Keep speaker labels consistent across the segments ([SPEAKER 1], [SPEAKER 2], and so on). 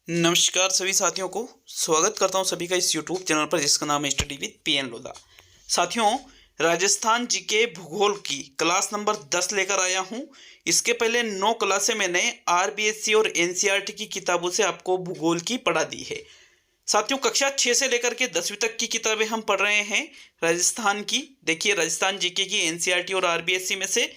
[SPEAKER 1] नमस्कार सभी साथियों को स्वागत करता हूं सभी का इस YouTube चैनल पर जिसका नाम है स्टडी विद पीएन लोधा। साथियों, राजस्थान जीके भूगोल की क्लास नंबर 10 लेकर आया हूं। इसके पहले 9 क्लासें मैंने आरबीएससी और एनसीईआरटी की किताबों से आपको भूगोल की पढ़ा दी है। साथियों, कक्षा 6 से लेकर के 10वीं तक की किताबें हम पढ़ रहे हैं राजस्थान की। देखिए, राजस्थान जीके की एनसीईआरटी और आरबीएससी में से।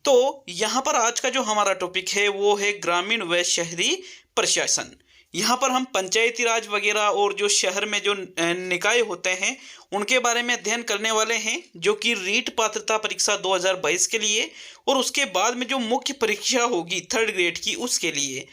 [SPEAKER 1] तो यहाँ पर आज का जो हमारा टॉपिक है वो है ग्रामीण व शहरी प्रशासन। यहाँ पर हम पंचायती राज वगैरह और जो शहर में जो निकाय होते हैं उनके बारे में अध्ययन करने वाले हैं, जो कि रीट पात्रता परीक्षा 2022 के लिए और उसके बाद में जो मुख्य परीक्षा होगी 3rd ग्रेड की उसके लिए।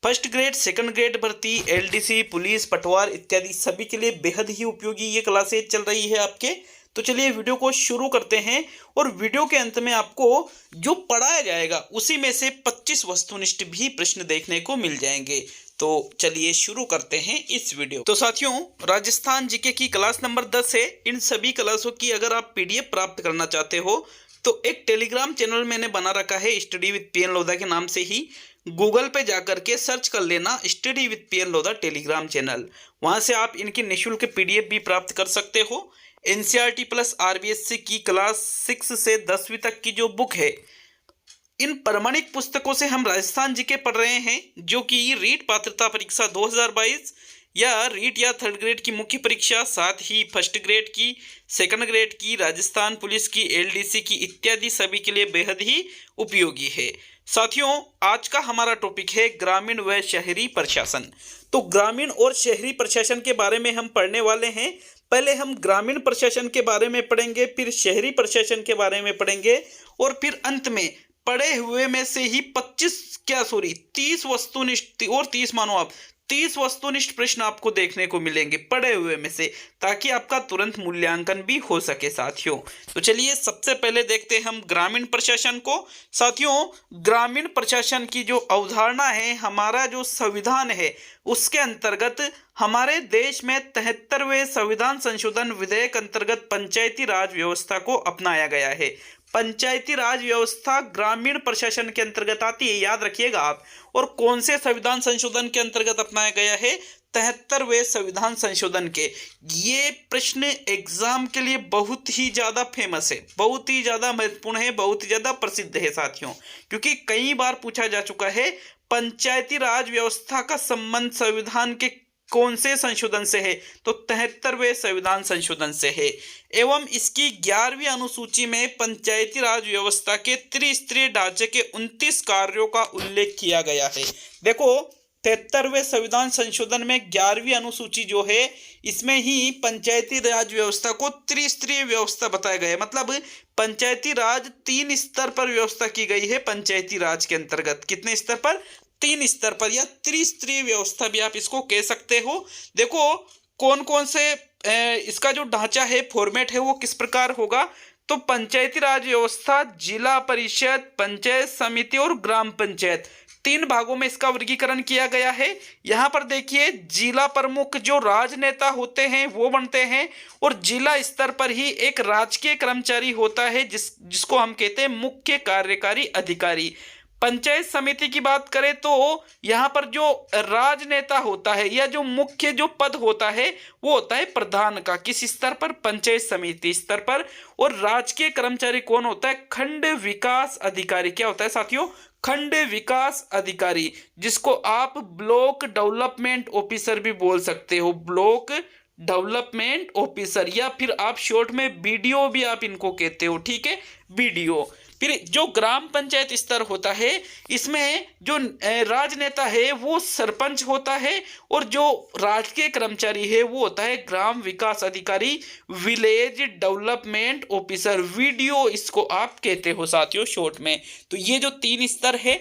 [SPEAKER 1] फर्स्ट ग्रेड, सेकंड ग्रेड भर्ती, एलडीसी, पुलिस, पटवार इत्यादि सभी के लिए बेहद ही उपयोगी ये क्लासें चल रही है आपके। तो चलिए वीडियो को शुरू करते हैं और वीडियो के अंत में आपको जो पढ़ाया जाएगा उसी में से 25 वस्तुनिष्ठ भी प्रश्न देखने को मिल जाएंगे। तो चलिए शुरू करते हैं इस वीडियो। तो साथियों, राजस्थान जीके की क्लास नंबर 10 है। इन सभी क्लासों की अगर आप पीडीएफ प्राप्त करना चाहते हो तो एक टेलीग्राम चैनल मैंने बना रखा है स्टडी विद पीएन लोधा के नाम से ही। गूगल पे जाकर के सर्च कर लेना study with PN Lodha Telegram channel. वहां से आप इनकी निःशुल्क पीडीएफ भी प्राप्त कर सकते हो। एनसीईआरटी प्लस आरबीएससी की क्लास 6 से 10वीं तक की जो बुक है, इन प्रमाणिक पुस्तकों से हम राजस्थान जीके पढ़ रहे हैं, जो कि रीट पात्रता परीक्षा 2022 या रीट या 3rd ग्रेड की मुख्य परीक्षा, साथ ही फर्स्ट ग्रेड की, सेकंड ग्रेड की, राजस्थान पुलिस की, एलडीसी की इत्यादि सभी के लिए बेहद ही उपयोगी है। साथियों, आज का हमारा टॉपिक है ग्रामीण व शहरी प्रशासन। तो ग्रामीण और शहरी प्रशासन के बारे में हम पढ़ने वाले हैं। पहले हम ग्रामीण प्रशासन के बारे में पढ़ेंगे, फिर शहरी प्रशासन के बारे में पढ़ेंगे और फिर अंत में पढ़े हुए में से ही 30 वस्तुनिष्ठ और 30 मानो आप 30 वस्तुनिष्ठ प्रश्न आपको देखने को मिलेंगे पढ़े हुए में से, ताकि आपका तुरंत मूल्यांकन भी हो सके साथियों। तो चलिए सबसे पहले देखते हैं हम ग्रामीण प्रशासन को। साथियों, ग्रामीण प्रशासन की जो अवधारणा है, हमारा जो संविधान है उसके अंतर्गत हमारे देश में 73वें संविधान संशोधन विधेयक अंतर्गत पंचायती राज व्यवस्था को अपनाया गया है। पंचायती राज व्यवस्था ग्रामीण प्रशासन के अंतर्गत आती है, याद रखिएगा आप। और कौन से संविधान संशोधन के अंतर्गत अपनाया गया है? 73वें संविधान संशोधन के। ये प्रश्न एग्जाम के लिए बहुत ही ज्यादा फेमस है, बहुत ही ज्यादा महत्वपूर्ण है, बहुत ही ज्यादा प्रसिद्ध है साथियों, क्योंकि कई बार पूछा जा चुका है। पंचायती राज व्यवस्था का संबंध संविधान के कौन से संशोधन से है? तो 73वें संविधान संशोधन से है। एवं इसकी 11वीं अनुसूची में पंचायती राज व्यवस्था के त्रिस्तरीय ढांचे के 29 कार्यों का उल्लेख किया गया है। देखो, 73वें संविधान संशोधन में 11वीं अनुसूची जो है, इसमें ही पंचायती राज व्यवस्था को त्रिस्तरीय व्यवस्था बताया गया है। मतलब पंचायती राज 3 स्तर पर व्यवस्था की गई है। पंचायती राज के अंतर्गत कितने स्तर पर? 3 स्तर पर, या त्रिस्तरीय व्यवस्था भी आप इसको कह सकते हो। देखो, कौन कौन से इसका जो ढांचा है, फॉर्मेट है, वो किस प्रकार होगा? तो पंचायती राज व्यवस्था जिला परिषद, पंचायत समिति और ग्राम पंचायत, 3 भागों में इसका वर्गीकरण किया गया है। यहाँ पर देखिए, जिला प्रमुख जो राजनेता होते हैं वो बनते हैं, और जिला स्तर पर ही एक राजकीय कर्मचारी होता है जिसको हम कहते हैं मुख्य कार्यकारी अधिकारी। पंचायत समिति की बात करें तो यहाँ पर जो राजनेता होता है या जो मुख्य जो पद होता है वो होता है प्रधान का। किस स्तर पर? पंचायत समिति स्तर पर। और राजकीय कर्मचारी कौन होता है? खंड विकास अधिकारी। क्या होता है साथियों? खंड विकास अधिकारी, जिसको आप ब्लॉक डेवलपमेंट ऑफिसर भी बोल सकते हो। ब्लॉक डेवलपमेंट ऑफिसर, या फिर आप शॉर्ट में बीडीओ भी आप इनको कहते हो, ठीक है, बीडीओ। फिर जो ग्राम पंचायत स्तर होता है, इसमें जो राजनेता है वो सरपंच होता है, और जो राजकीय कर्मचारी है वो होता है ग्राम विकास अधिकारी, विलेज डेवलपमेंट ऑफिसर, वीडीओ इसको आप कहते हो साथियों शॉर्ट में। तो ये जो 3 स्तर है,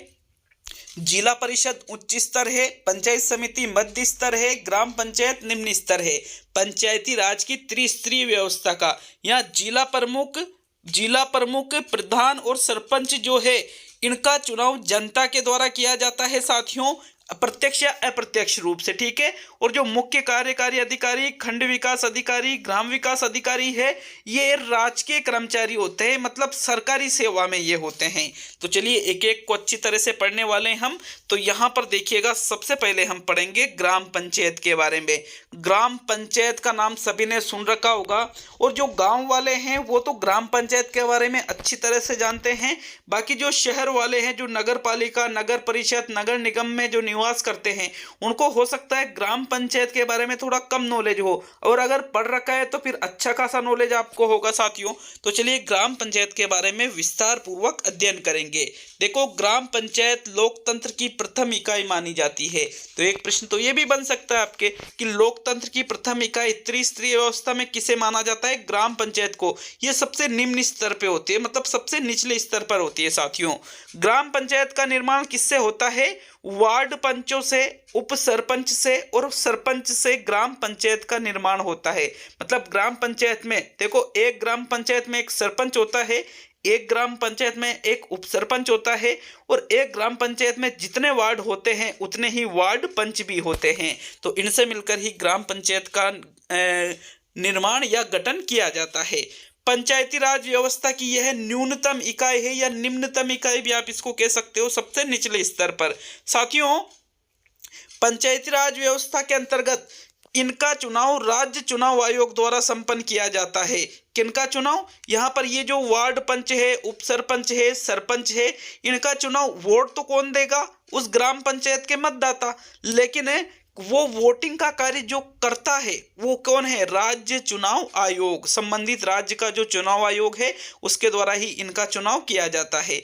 [SPEAKER 1] जिला परिषद उच्च स्तर है, पंचायत समिति मध्य स्तर है, ग्राम पंचायत निम्न स्तर है। पंचायती राज की त्रिस्तरीय व्यवस्था का यहाँ जिला प्रमुख, प्रधान और सरपंच जो है, इनका चुनाव जनता के द्वारा किया जाता है साथियों। प्रत्यक्ष या अप्रत्यक्ष रूप से, ठीक है। और जो मुख्य कार्यकारी अधिकारी, खंड विकास अधिकारी, ग्राम विकास अधिकारी है, ये राजकीय कर्मचारी होते हैं, मतलब सरकारी सेवा में ये होते हैं। तो चलिए एक एक को अच्छी तरह से पढ़ने वाले हैं हम। तो यहाँ पर देखिएगा, सबसे पहले हम पढ़ेंगे ग्राम पंचायत के बारे में। ग्राम पंचायत का नाम सभी ने सुन रखा होगा, और जो गांव वाले हैं वो तो ग्राम पंचायत के बारे में अच्छी तरह से जानते हैं। बाकी जो शहर वाले हैं, जो नगर पालिका, नगर परिषद, नगर निगम में जो निवास करते हैं, उनको हो सकता है ग्राम पंचायत के बारे में थोड़ा कम नॉलेज हो, और अगर पढ़ रखा है तो फिर अच्छा खासा नॉलेज आपको होगा साथियों। तो चलिए ग्राम पंचायत के बारे में विस्तार पूर्वक अध्ययन करेंगे। देखो, ग्राम पंचायत लोकतंत्र की प्रथम इकाई मानी जाती है। तो एक प्रश्न तो ये भी बन सकता है आपके कि लोकतंत्र की प्रथम इकाई त्रिस्तरीय व्यवस्था में किसे माना जाता है? ग्राम पंचायत को। ये सबसे निम्न स्तर पे होती है, मतलब सबसे निचले स्तर पर होती है साथियों। ग्राम पंचायत का निर्माण किससे होता है? वार्ड पंचों से, उप सरपंच से और सरपंच से ग्राम पंचायत का निर्माण होता है। मतलब ग्राम पंचायत में देखो, एक ग्राम पंचायत में एक सरपंच होता है, एक ग्राम पंचायत में एक उप सरपंच होता है, और एक ग्राम पंचायत में जितने वार्ड होते हैं उतने ही वार्ड पंच भी होते हैं। तो इनसे मिलकर ही ग्राम पंचायत का निर्माण या गठन किया जाता है। पंचायती राज व्यवस्था की यह न्यूनतम इकाई है, या निम्नतम इकाई भी आप इसको कह सकते हो, सबसे निचले स्तर पर। साथियों, पंचायती राज व्यवस्था के अंतर्गत इनका चुनाव राज्य चुनाव आयोग द्वारा संपन्न किया जाता है। किनका चुनाव? यहाँ पर ये जो वार्ड पंच है, उप सरपंच है, सरपंच है, इनका चुनाव वोट तो कौन देगा? उस ग्राम पंचायत के मतदाता। लेकिन वो वोटिंग का कार्य जो करता है वो कौन है? राज्य चुनाव आयोग। संबंधित राज्य का जो चुनाव आयोग है उसके द्वारा ही इनका चुनाव किया जाता है।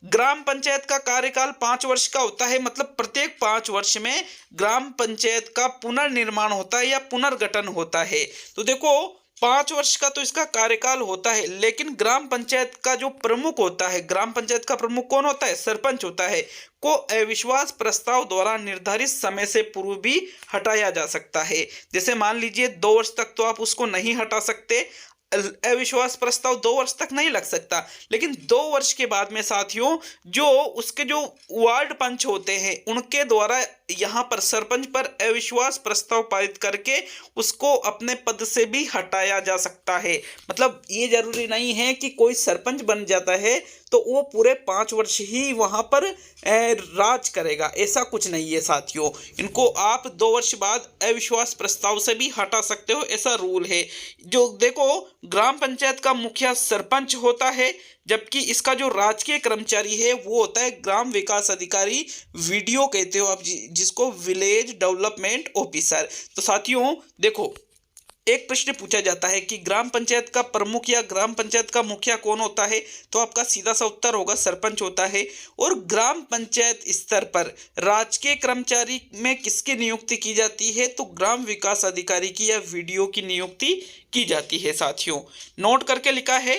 [SPEAKER 1] ग्राम पंचायत का कार्यकाल 5 वर्ष का होता है, मतलब प्रत्येक 5 वर्ष में ग्राम पंचायत का पुनर्निर्माण होता है या पुनर्गठन होता है। तो देखो, 5 वर्ष का तो इसका कार्यकाल होता है, लेकिन ग्राम पंचायत का जो प्रमुख होता है, ग्राम पंचायत का प्रमुख कौन होता है? सरपंच होता है, को अविश्वास प्रस्ताव द्वारा निर्धारित समय से पूर्व भी हटाया जा सकता है। जैसे मान लीजिए 2 वर्ष तक तो आप उसको नहीं हटा सकते, अविश्वास प्रस्ताव 2 वर्ष तक नहीं लग सकता, लेकिन 2 वर्ष के बाद में साथियों जो उसके जो वार्ड पंच होते हैं उनके द्वारा यहाँ पर सरपंच पर अविश्वास प्रस्ताव पारित करके उसको अपने पद से भी हटाया जा सकता है। मतलब ये जरूरी नहीं है कि कोई सरपंच बन जाता है तो वो पूरे 5 वर्ष ही वहाँ पर राज करेगा, ऐसा कुछ नहीं है साथियों। इनको आप 2 वर्ष बाद अविश्वास प्रस्ताव से भी हटा सकते हो, ऐसा रूल है। जो देखो, ग्राम पंचायत का मुखिया सरपंच होता है, जबकि इसका जो राजकीय कर्मचारी है वो होता है ग्राम विकास अधिकारी, वीडीओ कहते हो आप जिसको विलेज डेवलपमेंट ऑफिसर। तो साथियों देखो, एक प्रश्न पूछा जाता है कि ग्राम पंचायत का प्रमुख या ग्राम पंचायत का मुखिया कौन होता है? तो आपका सीधा सा उत्तर होगा सरपंच होता है। और ग्राम पंचायत स्तर पर राजकीय कर्मचारी में किसकी नियुक्ति की जाती है? तो ग्राम विकास अधिकारी की या वीडीओ की नियुक्ति की जाती है साथियों। नोट करके लिखा है,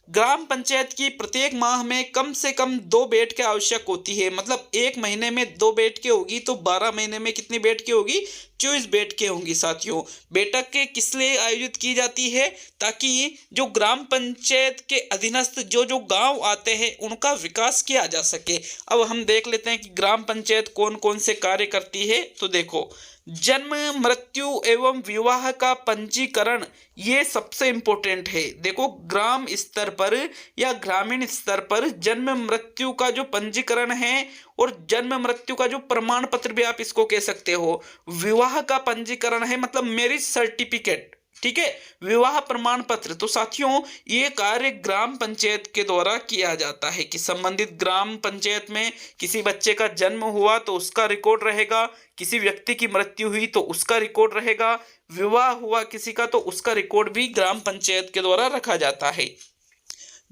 [SPEAKER 1] ग्राम पंचायत की प्रत्येक माह में कम से कम 2 बैठकें आवश्यक होती है। मतलब 1 महीने में 2 बैठकें होगी, तो 12 महीने में कितनी बैठकें होगी? 24 बैठकें होंगी साथियों। बैठक के किस लिए आयोजित की जाती है? ताकि जो ग्राम पंचायत के अधीनस्थ जो जो गांव आते हैं उनका विकास किया जा सके। अब हम देख लेते हैं कि ग्राम पंचायत कौन कौन से कार्य करती है। तो देखो, जन्म, मृत्यु एवं विवाह का पंजीकरण, ये सबसे इंपॉर्टेंट है। देखो, ग्राम स्तर पर या ग्रामीण स्तर पर जन्म मृत्यु का जो पंजीकरण है और जन्म मृत्यु का जो प्रमाण पत्र भी आप इसको कह सकते हो। विवाह का पंजीकरण है, मतलब मैरिज सर्टिफिकेट, ठीक है, विवाह प्रमाण पत्र। तो साथियों ये कार्य ग्राम पंचायत के द्वारा किया जाता है कि संबंधित ग्राम पंचायत में किसी बच्चे का जन्म हुआ तो उसका रिकॉर्ड रहेगा, किसी व्यक्ति की मृत्यु हुई तो उसका रिकॉर्ड रहेगा, विवाह हुआ किसी का तो उसका रिकॉर्ड भी ग्राम पंचायत के द्वारा रखा जाता है।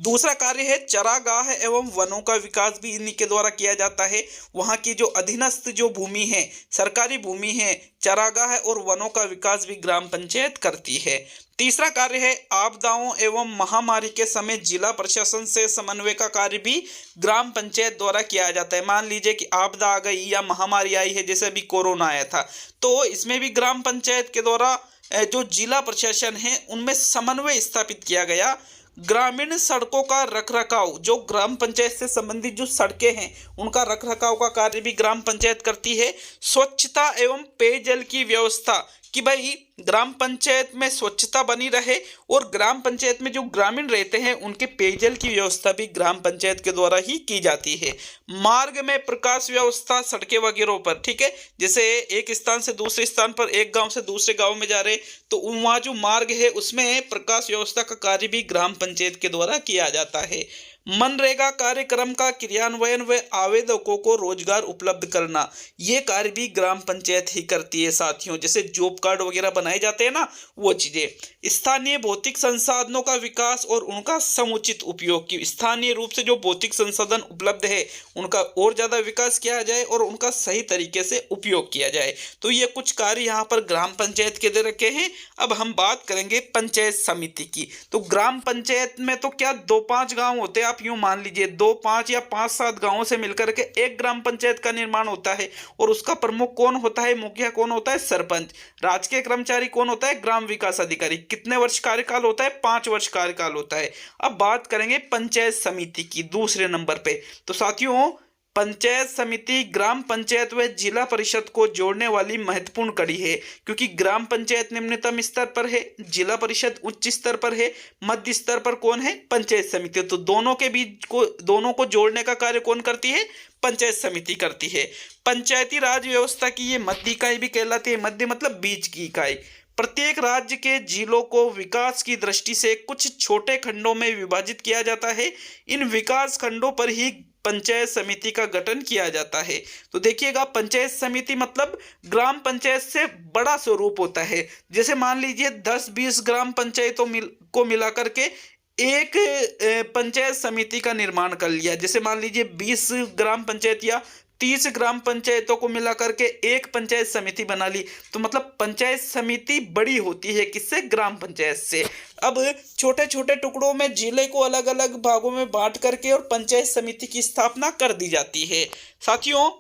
[SPEAKER 1] दूसरा कार्य है चरागाह एवं वनों का विकास भी इन्हीं के द्वारा किया जाता है। वहाँ की जो अधीनस्थ जो भूमि है, सरकारी भूमि है, चरागाह और वनों का विकास भी ग्राम पंचायत करती है। तीसरा कार्य है आपदाओं एवं महामारी के समय जिला प्रशासन से समन्वय का कार्य भी ग्राम पंचायत द्वारा किया जाता है। मान लीजिए कि आपदा आ गई या महामारी आई है, जैसे अभी कोरोना आया था, तो इसमें भी ग्राम पंचायत के द्वारा जो जिला प्रशासन है उनमें समन्वय स्थापित किया गया। ग्रामीण सड़कों का रखरखाव, जो ग्राम पंचायत से संबंधित जो सड़कें हैं उनका रखरखाव का कार्य भी ग्राम पंचायत करती है। स्वच्छता एवं पेयजल की व्यवस्था, कि भाई ग्राम पंचायत में स्वच्छता बनी रहे और ग्राम पंचायत में जो ग्रामीण रहते हैं उनके पेयजल की व्यवस्था भी ग्राम पंचायत के द्वारा ही की जाती है। मार्ग में प्रकाश व्यवस्था, सड़कें वगैरह पर, ठीक है, जैसे एक स्थान से दूसरे स्थान पर, एक गांव से दूसरे गांव में जा रहे तो वहाँ जो मार्ग है उसमें प्रकाश व्यवस्था का कार्य भी ग्राम पंचायत के द्वारा किया जाता है। मनरेगा कार्यक्रम का क्रियान्वयन व आवेदकों को रोजगार उपलब्ध करना, ये कार्य भी ग्राम पंचायत ही करती है साथियों। जैसे जॉब कार्ड वगैरह बनाए जाते हैं ना, वो चीजें। स्थानीय भौतिक संसाधनों का विकास और उनका समुचित उपयोग, की स्थानीय रूप से जो भौतिक संसाधन उपलब्ध है उनका और ज्यादा विकास किया जाए और उनका सही तरीके से उपयोग किया जाए। तो ये कुछ कार्य यहाँ पर ग्राम पंचायत के दे रखे हैं। अब हम बात करेंगे पंचायत समिति की। तो ग्राम पंचायत में तो क्या 2-5 गांव होते हैं, आप यूं मान लीजिए 2-5 या 5-7 गांवों से मिलकर के एक ग्राम पंचायत का निर्माण होता है। और उसका प्रमुख कौन होता है, मुखिया कौन होता है, सरपंच। राजकीय कर्मचारी कौन होता है, ग्राम विकास अधिकारी। कितने वर्ष कार्यकाल होता है, 5 वर्ष कार्यकाल होता है। अब बात करेंगे पंचायत समिति की दूसरे नंबर पे। तो साथियों, पंचायत समिति ग्राम पंचायत व जिला परिषद को जोड़ने वाली महत्वपूर्ण कड़ी है, क्योंकि ग्राम पंचायत निम्नतम स्तर पर है, जिला परिषद उच्च स्तर पर है, मध्य स्तर पर कौन है, पंचायत समिति। तो दोनों को जोड़ने का कार्य कौन करती है, पंचायत समिति करती है। पंचायती राज व्यवस्था की ये मध्य इकाई भी कहलाती है। मध्य मतलब बीच की इकाई। प्रत्येक राज्य के जिलों को विकास की दृष्टि से कुछ छोटे खंडों में विभाजित किया जाता है। इन विकास खंडों पर ही पंचायत समिति का गठन किया जाता है। तो देखिएगा, पंचायत समिति मतलब ग्राम पंचायत से बड़ा स्वरूप होता है। जैसे मान लीजिए 10-20 ग्राम पंचायतों को मिलाकर के एक पंचायत समिति का निर्माण कर लिया। जैसे मान लीजिए 20 ग्राम पंचायत या 30 ग्राम पंचायतों को मिला करके एक पंचायत समिति बना ली। तो मतलब पंचायत समिति बड़ी होती है किससे, ग्राम पंचायत से। अब छोटे छोटे टुकड़ों में जिले को अलग अलग भागों में बांट करके और पंचायत समिति की स्थापना कर दी जाती है। साथियों,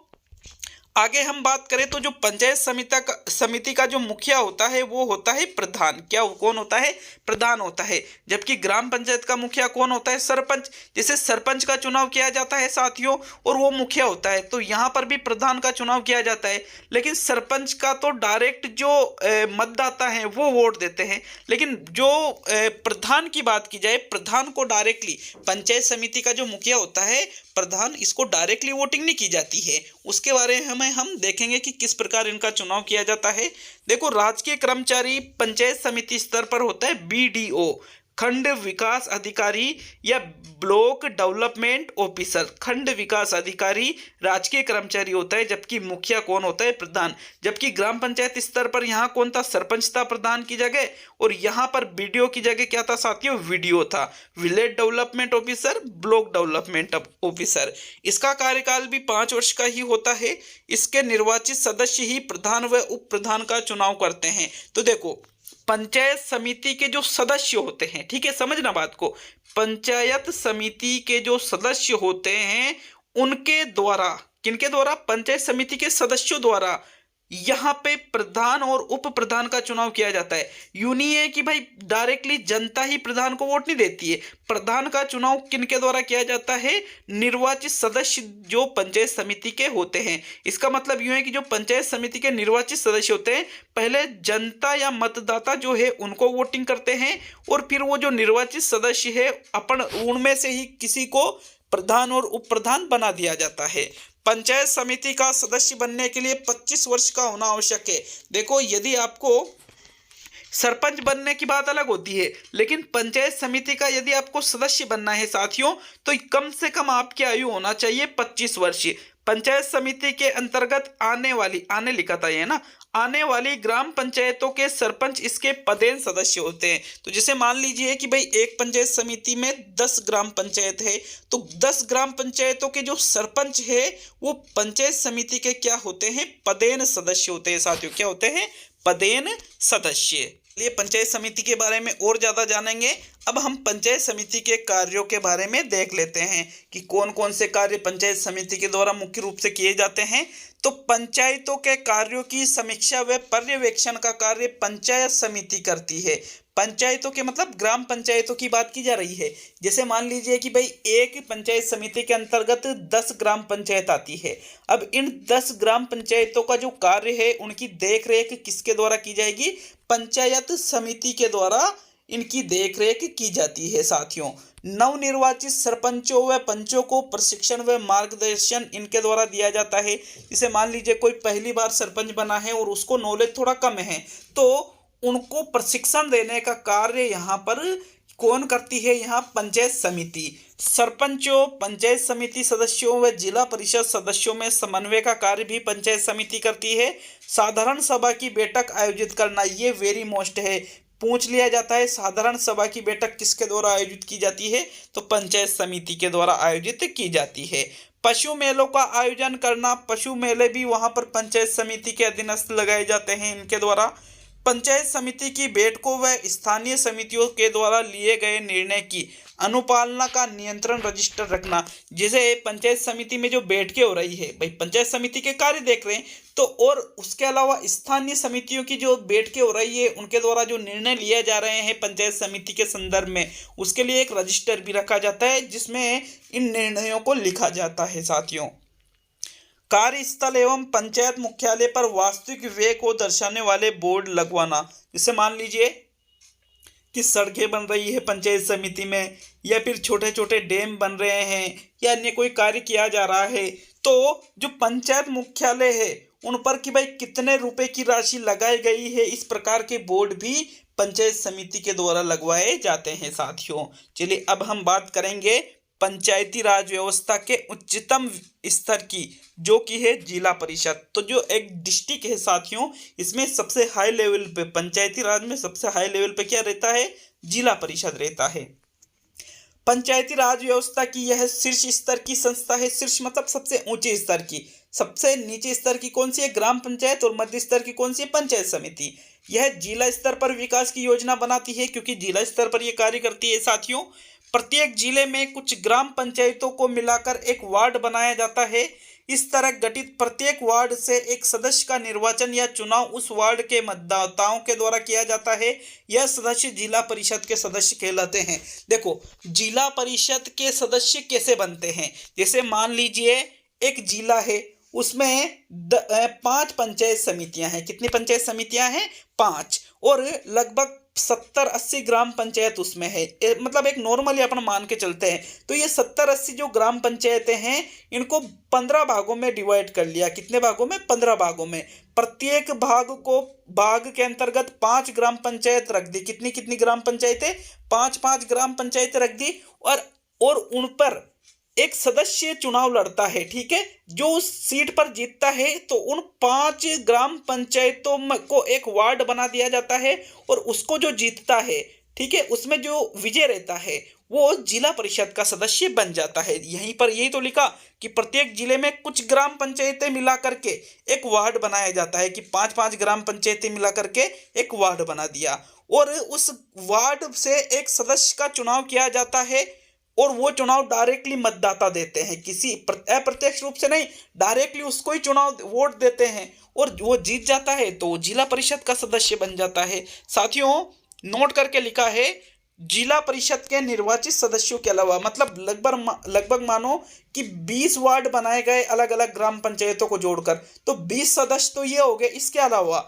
[SPEAKER 1] आगे हम बात करें तो जो पंचायत समिति का जो मुखिया होता है वो होता है प्रधान। क्या कौन होता है, प्रधान होता है। जबकि ग्राम पंचायत का मुखिया कौन होता है, सरपंच। जैसे सरपंच का चुनाव किया जाता है साथियों और वो मुखिया होता है, तो यहाँ पर भी प्रधान का चुनाव किया जाता है। लेकिन सरपंच का तो डायरेक्ट जो मतदाता है वो वोट देते हैं, लेकिन जो प्रधान की बात की जाए, प्रधान को डायरेक्टली, पंचायत समिति का जो मुखिया होता है प्रधान, इसको डायरेक्टली वोटिंग नहीं की जाती है। उसके बारे में हम देखेंगे कि किस प्रकार इनका चुनाव किया जाता है। देखो, राजकीय कर्मचारी पंचायत समिति स्तर पर होता है बीडीओ, खंड विकास अधिकारी या ब्लॉक डेवलपमेंट ऑफिसर। खंड विकास अधिकारी राजकीय कर्मचारी होता है, जबकि मुखिया कौन होता है, प्रधान। जबकि ग्राम पंचायत स्तर पर यहाँ कौन था, सरपंच था प्रधान की जगह, और यहाँ पर बीडीओ की जगह क्या था साथियों, वीडीओ था, village development officer, block development officer. इसका कार्यकाल भी 5 वर्ष का ही होता है। इसके निर्वाचित सदस्य ही प्रधान व उप प्रधान का चुनाव करते हैं। तो देखो, पंचायत समिति के जो सदस्य होते हैं, ठीक है, समझना बात को, पंचायत समिति के जो सदस्य होते हैं उनके द्वारा, किनके द्वारा, पंचायत समिति के सदस्यों द्वारा यहाँ पे प्रधान और उप प्रधान का चुनाव किया जाता है। यूं नहीं है कि भाई डायरेक्टली जनता ही प्रधान को वोट नहीं देती है। प्रधान का चुनाव किनके द्वारा किया जाता है, निर्वाचित सदस्य जो पंचायत समिति के होते हैं। इसका मतलब यूं है कि जो पंचायत समिति के निर्वाचित सदस्य होते हैं, पहले जनता या मतदाता जो है उनको वोटिंग करते हैं, और फिर वो जो निर्वाचित सदस्य है अपन उनमें से ही किसी को प्रधान और उप प्रधान बना दिया जाता है। पंचायत समिति का सदस्य बनने के लिए 25 वर्ष का होना आवश्यक है। देखो, यदि आपको सरपंच बनने की बात अलग होती है, लेकिन पंचायत समिति का यदि आपको सदस्य बनना है साथियों, तो कम से कम आपकी आयु होना चाहिए 25 वर्ष। पंचायत समिति के अंतर्गत आने लिखा था ये ना, आने वाली ग्राम पंचायतों के सरपंच इसके पदेन सदस्य होते हैं। तो जैसे मान लीजिए कि भाई एक पंचायत समिति में 10 ग्राम पंचायत है, तो 10 ग्राम पंचायतों के जो सरपंच है वो पंचायत समिति के क्या होते हैं, पदेन सदस्य होते हैं साथियों। क्या होते हैं, पदेन सदस्य। ये पंचायत समिति के बारे में और ज्यादा जानेंगे। अब हम पंचायत समिति के कार्यों के बारे में देख लेते हैं कि कौन कौन से कार्य पंचायत समिति के द्वारा मुख्य रूप से किए जाते हैं। तो पंचायतों के कार्यों की समीक्षा व पर्यवेक्षण का कार्य पंचायत समिति करती है। पंचायतों के मतलब ग्राम पंचायतों की बात की जा रही है। जैसे मान लीजिए कि भाई एक पंचायत समिति के अंतर्गत 10 ग्राम पंचायत आती है। अब इन 10 ग्राम पंचायतों का जो कार्य है उनकी देखरेख किसके द्वारा की जाएगी? पंचायत समिति के द्वारा इनकी देखरेख की जाती है। साथियों, नवनिर्वाचित सरपंचों व पंचों को प्रशिक्षण व मार्गदर्शन इनके द्वारा दिया जाता है। जैसे मान लीजिए कोई पहली बार सरपंच बना है और उसको नॉलेज थोड़ा कम है, तो उनको प्रशिक्षण देने का कार्य यहाँ पर कौन करती है? यहाँ पंचायत समिति। सरपंचों, पंचायत समिति सदस्यों व जिला परिषद सदस्यों में समन्वय का कार्य भी पंचायत समिति करती है। साधारण सभा की बैठक आयोजित करना, ये वेरी मोस्ट है, पूछ लिया जाता है। साधारण सभा की बैठक किसके द्वारा आयोजित की जाती है? तो पंचायत समिति के द्वारा आयोजित की जाती है। पशु मेलों का आयोजन करना, पशु मेले भी वहां पर पंचायत समिति के अधीनस्थ लगाए जाते हैं इनके द्वारा। पंचायत समिति की बैठकों व स्थानीय समितियों के द्वारा लिए गए निर्णय की अनुपालना का नियंत्रण रजिस्टर रखना। जैसे पंचायत समिति में जो बैठकें हो रही है, भाई पंचायत समिति के कार्य देख रहे हैं, तो और उसके अलावा स्थानीय समितियों की जो बैठकें हो रही है उनके द्वारा जो निर्णय लिए जा रहे हैं पंचायत समिति के संदर्भ में, उसके लिए एक रजिस्टर भी रखा जाता है जिसमें इन निर्णयों को लिखा जाता है। साथियों, कार्यस्थल एवं पंचायत मुख्यालय पर वास्तविक व्यय को दर्शाने वाले बोर्ड लगवाना। जैसे मान लीजिए कि सड़कें बन रही है पंचायत समिति में, या फिर छोटे छोटे डैम बन रहे हैं, या अन्य कोई कार्य किया जा रहा है, तो जो पंचायत मुख्यालय है उन पर कि भाई कितने रुपए की राशि लगाई गई है, इस प्रकार के बोर्ड भी पंचायत समिति के द्वारा लगवाए जाते हैं। साथियों, चलिए अब हम बात करेंगे पंचायती राज व्यवस्था के उच्चतम स्तर की, जो कि है जिला परिषद। तो जो एक डिस्ट्रिक्ट है साथियों, इसमें सबसे हाई लेवल पे, पंचायती राज में सबसे हाई लेवल पे क्या रहता है? जिला परिषद रहता है। पंचायती राज व्यवस्था की यह शीर्ष स्तर की संस्था है। शीर्ष मतलब सबसे ऊंचे स्तर की। सबसे नीचे स्तर की कौन सी है? ग्राम पंचायत। और मध्य स्तर की कौन सी है? पंचायत समिति। यह जिला स्तर पर विकास की योजना बनाती है, क्योंकि जिला स्तर पर यह कार्य करती है। साथियों, प्रत्येक जिले में कुछ ग्राम पंचायतों को मिलाकर एक वार्ड बनाया जाता है। इस तरह गठित प्रत्येक वार्ड से एक सदस्य का निर्वाचन या चुनाव उस वार्ड के मतदाताओं के द्वारा किया जाता है। यह सदस्य जिला परिषद के सदस्य कहलाते हैं। देखो, जिला परिषद के सदस्य कैसे बनते हैं? जैसे मान लीजिए एक जिला है, उसमें 5 पंचायत समितियां हैं। कितनी पंचायत समितियां हैं? 5। और लगभग 70-80 ग्राम पंचायत उसमें है। मतलब एक नॉर्मली अपन मान के चलते हैं, तो ये 70-80 जो ग्राम पंचायतें हैं, इनको 15 भागों में डिवाइड कर लिया। कितने भागों में? 15 भागों में। प्रत्येक भाग के अंतर्गत 5 ग्राम पंचायत रख दी। कितनी कितनी ग्राम पंचायतें? 5-5 ग्राम पंचायतें रख दी। और उन पर एक सदस्य चुनाव लड़ता है। ठीक है, जो उस सीट पर जीतता है तो उन 5 ग्राम पंचायतों को एक वार्ड बना दिया जाता है, और उसको जो जीतता है, ठीक है, उसमें जो विजय रहता है वो जिला परिषद का सदस्य बन जाता है। यहीं पर यही तो लिखा कि प्रत्येक जिले में कुछ ग्राम पंचायतें मिला करके एक वार्ड बनाया जाता है, कि 5-5 ग्राम पंचायतें मिला करके एक वार्ड बना दिया, और उस वार्ड से एक सदस्य का चुनाव किया जाता है। और वो चुनाव डायरेक्टली मतदाता देते हैं, किसी अप्रत्यक्ष रूप से नहीं, डायरेक्टली उसको ही चुनाव वोट देते हैं, और वो जीत जाता है तो जिला परिषद का सदस्य बन जाता है। साथियों, नोट करके लिखा है, जिला परिषद के निर्वाचित सदस्यों के अलावा, मतलब लगभग मानो कि 20 वार्ड बनाए गए अलग अलग ग्राम पंचायतों को जोड़कर, तो 20 सदस्य तो ये हो गए। इसके अलावा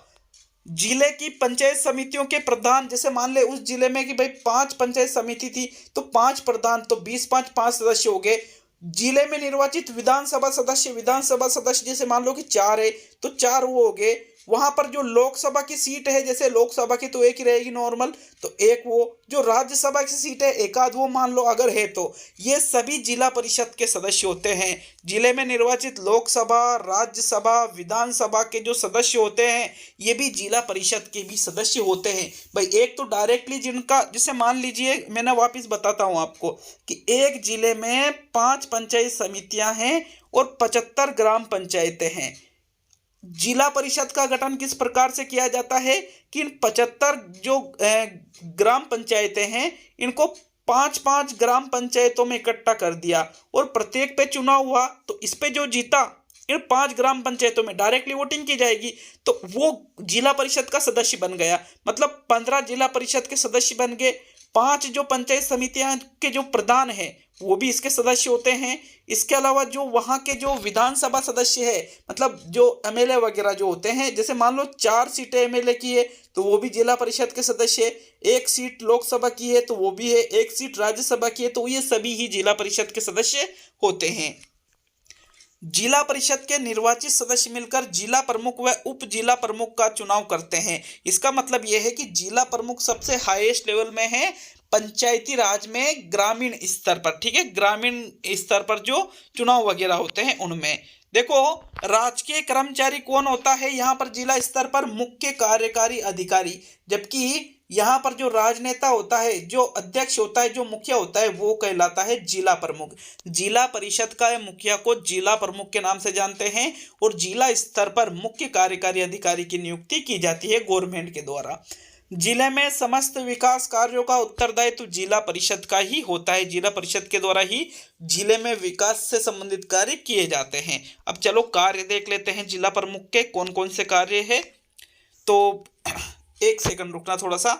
[SPEAKER 1] जिले की पंचायत समितियों के प्रधान, जैसे मान ले उस जिले में कि भाई 5 पंचायत समिति थी, तो 5 प्रधान, तो 20-5 सदस्य हो गए। जिले में निर्वाचित विधानसभा सदस्य जैसे मान लो कि 4 है, तो 4 वो हो गए। वहां पर जो लोकसभा की सीट है, जैसे लोकसभा की तो एक ही रहेगी नॉर्मल, तो एक वो। जो राज्यसभा की सीट है, एक आध वो मान लो अगर है तो। ये सभी जिला परिषद के सदस्य होते हैं। जिले में निर्वाचित लोकसभा, राज्यसभा, विधानसभा के जो सदस्य होते हैं, ये भी जिला परिषद के भी सदस्य होते हैं। भाई एक तो डायरेक्टली जिनका, जैसे मान लीजिए, मैंने वापिस बताता हूँ आपको कि एक जिले में 5 पंचायत समितियां हैं और 75 ग्राम पंचायतें हैं। जिला परिषद का गठन किस प्रकार से किया जाता है कि इन 75 जो ग्राम पंचायतें हैं, इनको 5-5 ग्राम पंचायतों में इकट्ठा कर दिया, और प्रत्येक पे चुनाव हुआ, तो इस पे जो जीता इन 5 ग्राम पंचायतों में डायरेक्टली वोटिंग की जाएगी, तो वो जिला परिषद का सदस्य बन गया। मतलब 15 जिला परिषद के सदस्य बन गए। 5 जो पंचायत समितियां के जो प्रधान है वो भी इसके सदस्य होते हैं। इसके अलावा जो वहाँ के जो विधानसभा सदस्य है, मतलब जो एमएलए वगैरह जो होते हैं, जैसे मान लो 4 सीटें एमएलए की है तो वो भी जिला परिषद के सदस्य है, 1 सीट लोकसभा की है तो वो भी है, 1 सीट राज्यसभा की है, तो ये सभी ही जिला परिषद के सदस्य होते हैं। जिला परिषद के निर्वाचित सदस्य मिलकर जिला प्रमुख व उप जिला प्रमुख का चुनाव करते हैं। इसका मतलब यह है कि जिला प्रमुख सबसे हाईएस्ट लेवल में है पंचायती राज में, ग्रामीण स्तर पर, ठीक है, ग्रामीण स्तर पर जो चुनाव वगैरह होते हैं उनमें। देखो, राजकीय कर्मचारी कौन होता है यहाँ पर जिला स्तर पर? मुख्य कार्यकारी अधिकारी। जबकि यहाँ पर जो राजनेता होता है, जो अध्यक्ष होता है, जो मुखिया होता है, वो कहलाता है जिला प्रमुख। जिला परिषद का मुखिया को जिला प्रमुख के नाम से जानते हैं और जिला स्तर पर मुख्य कार्यकारी अधिकारी की नियुक्ति की जाती है गवर्नमेंट के द्वारा। जिले में समस्त विकास कार्यों का उत्तरदायित्व जिला परिषद का ही होता है। जिला परिषद के द्वारा ही जिले में विकास से संबंधित कार्य किए जाते हैं। अब चलो कार्य देख लेते हैं जिला प्रमुख के कौन कौन से कार्य है। तो एक सेकंड रुकना थोड़ा सा।